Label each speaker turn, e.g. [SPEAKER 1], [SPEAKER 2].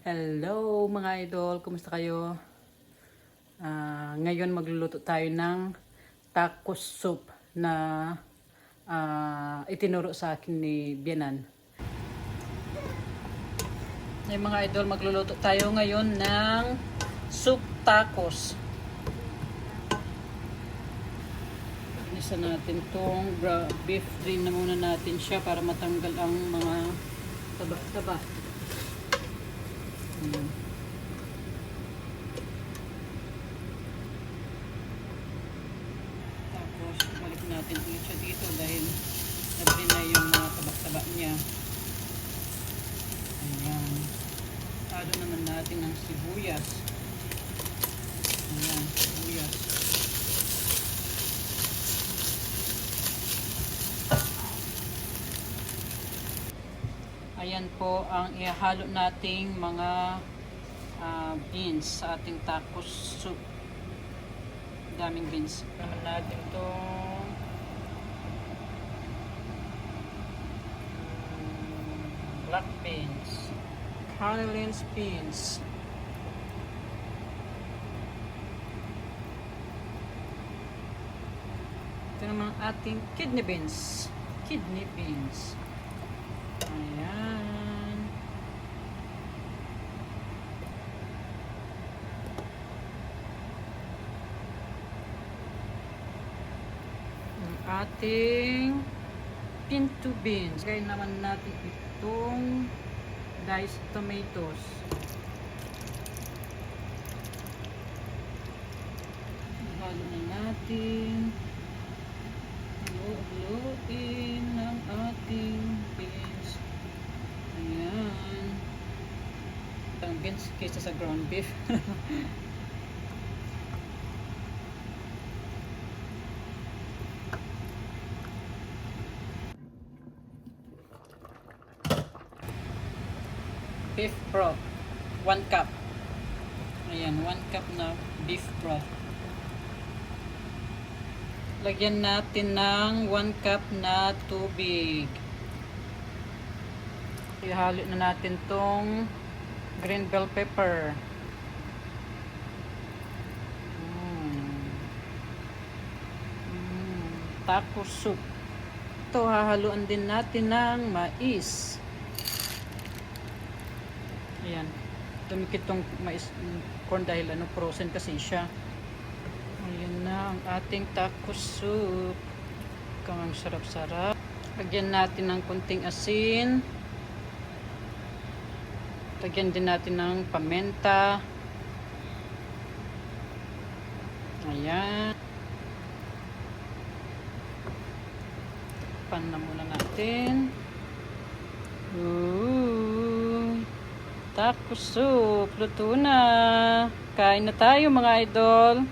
[SPEAKER 1] Hello mga idol, kumusta kayo? Ngayon magluluto tayo ng taco soup na itinuro sa akin ni Bianan. Mga idol, magluluto tayo ngayon ng soup tacos. Isa natin tong beef, drain na muna natin siya para matanggal ang mga taba-taba. Tapos balik natin ulit siya dito dahil nabi na yung mga taba-taba niya. Ayan. Halo naman natin ng sibuyas. Ayan, sibuyas. Ayan po ang ihalo nating mga beans sa ating tacos soup. Daming beans. Naman natin itong black beans, Carolines beans, ito naman ating kidney beans. Ayan. Ang ating pinto beans. Gaya naman natin itong diced tomatoes. Halo na natin. Halo-haloin ang ating beans. Ayan. Ang beans kaysa sa ground beef. Beef broth, 1 cup. Ayan, 1 cup na beef broth. Lagyan natin ng 1 cup na tubig. Ihalo na natin tong green bell pepper. Taco soup. Ito, hahaluan din natin ng mais. Ayan. Dumikit tong mais corn dahil frozen kasi siya. Ayan na ang ating taco soup. Ang sarap-sarap. Lagyan natin ng kunting asin. Lagyan din natin ng pamenta. Ayan. Pan na muna natin. Taco soup. Luto na. Kain na tayo mga idol.